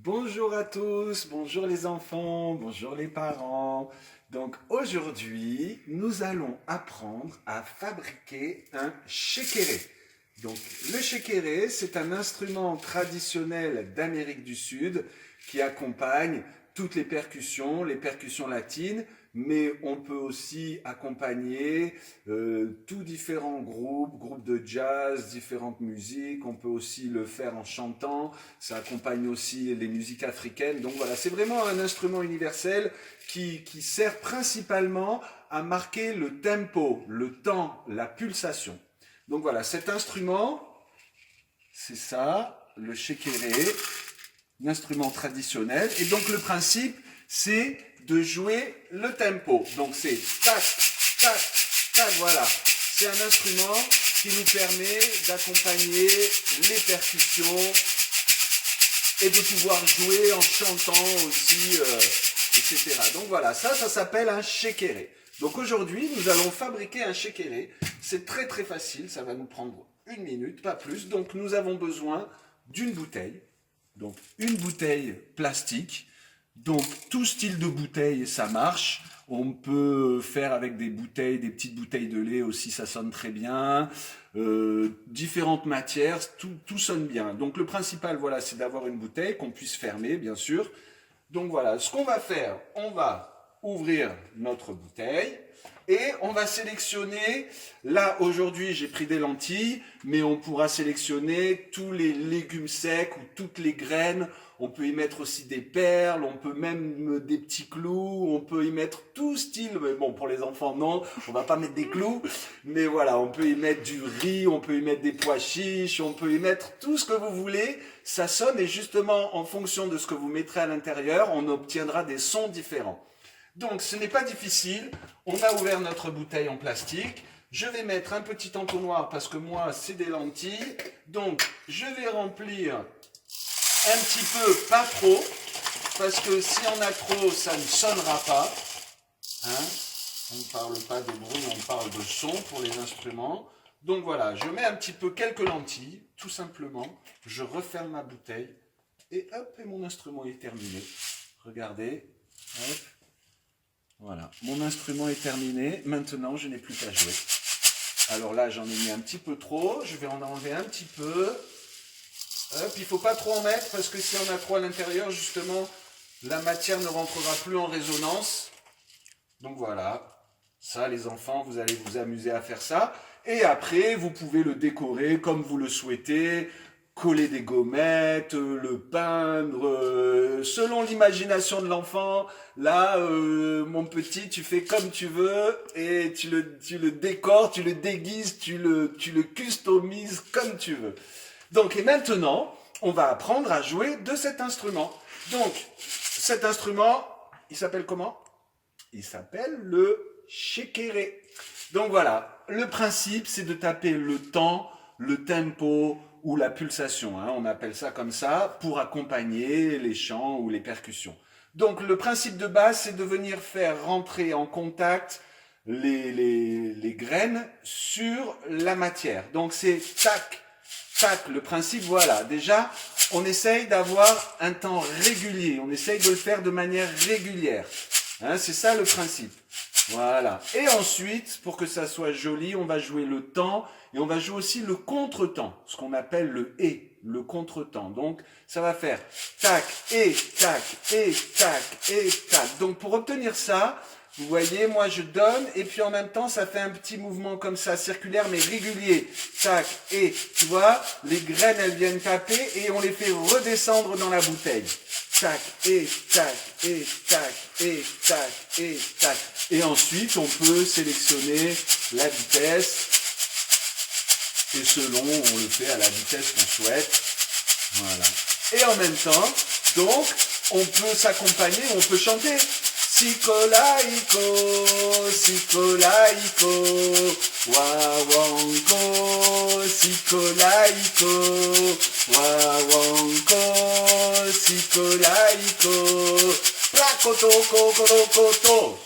Bonjour à tous, bonjour les enfants, bonjour les parents. Donc aujourd'hui, nous allons apprendre à fabriquer un shekere. Donc le shekere, c'est un instrument traditionnel d'Amérique du Sud qui accompagne toutes les percussions latines, mais on peut aussi accompagner tous différents groupes de jazz, différentes musiques. On peut aussi le faire en chantant. Ça accompagne aussi les musiques africaines. Donc voilà, c'est vraiment un instrument universel qui sert principalement à marquer le tempo, le temps, la pulsation. Donc voilà, cet instrument, c'est ça, le shekere, un instrument traditionnel. Et donc le principe, c'est de jouer le tempo. Donc c'est tac, tac, tac, voilà. C'est un instrument qui nous permet d'accompagner les percussions et de pouvoir jouer en chantant aussi, etc. Donc voilà, ça s'appelle un shekere. Donc aujourd'hui, nous allons fabriquer un shekere. C'est très très facile, ça va nous prendre 1 minute, pas plus. Donc nous avons besoin d'une bouteille. Donc une bouteille plastique. Donc tout style de bouteille, ça marche. On peut faire avec des bouteilles, des petites bouteilles de lait aussi, ça sonne très bien. Différentes matières, tout sonne bien. Donc le principal, voilà, c'est d'avoir une bouteille qu'on puisse fermer, bien sûr. Donc voilà, ce qu'on va faire, on va ouvrir notre bouteille et on va sélectionner, là aujourd'hui j'ai pris des lentilles, mais on pourra sélectionner tous les légumes secs ou toutes les graines. On peut y mettre aussi des perles, on peut même des petits clous, on peut y mettre tout style, mais bon pour les enfants non, on va pas mettre des clous, mais voilà, on peut y mettre du riz, on peut y mettre des pois chiches, on peut y mettre tout ce que vous voulez, ça sonne et justement en fonction de ce que vous mettrez à l'intérieur, on obtiendra des sons différents. Donc ce n'est pas difficile, on a ouvert notre bouteille en plastique, je vais mettre un petit entonnoir parce que moi c'est des lentilles, donc je vais remplir un petit peu, pas trop, parce que si on a trop, ça ne sonnera pas. Hein, on ne parle pas de bruit, on parle de son pour les instruments. Donc voilà, je mets un petit peu quelques lentilles, tout simplement. Je referme ma bouteille et hop, et mon instrument est terminé. Regardez, hop. Voilà, mon instrument est terminé. Maintenant, je n'ai plus qu'à jouer. Alors là, j'en ai mis un petit peu trop. Je vais en enlever un petit peu. Hop, il ne faut pas trop en mettre parce que si on a trop à l'intérieur, justement, la matière ne rentrera plus en résonance. Donc voilà, ça les enfants, vous allez vous amuser à faire ça. Et après, vous pouvez le décorer comme vous le souhaitez, coller des gommettes, le peindre, selon l'imagination de l'enfant. Là, mon petit, tu fais comme tu veux et tu le décores, tu le déguises, tu le customises comme tu veux. Donc, et maintenant, on va apprendre à jouer de cet instrument. Donc, cet instrument, il s'appelle comment? Il s'appelle le shekere. Donc voilà, le principe, c'est de taper le temps, le tempo ou la pulsation. Hein, on appelle ça comme ça pour accompagner les chants ou les percussions. Donc, le principe de base, c'est de venir faire rentrer en contact les graines sur la matière. Donc, c'est tac, tac, le principe, voilà. Déjà, on essaye d'avoir un temps régulier. On essaye de le faire de manière régulière. Hein, c'est ça le principe. Voilà. Et ensuite, pour que ça soit joli, on va jouer le temps et on va jouer aussi le contretemps, ce qu'on appelle le contretemps. Donc, ça va faire tac, et tac, et tac, et tac. Donc, pour obtenir ça, vous voyez, moi je donne et puis en même temps ça fait un petit mouvement comme ça, circulaire mais régulier. Tac, et tu vois, les graines elles viennent taper et on les fait redescendre dans la bouteille. Tac, et tac, et tac, et tac, et tac. Et ensuite on peut sélectionner la vitesse et selon on le fait à la vitesse qu'on souhaite. Voilà. Et en même temps, donc, on peut s'accompagner, on peut chanter. Sikolaiko, sikolaiko, wawanko, sikolaiko, wawanko, sikolaiko, plakoto, kokorokoto.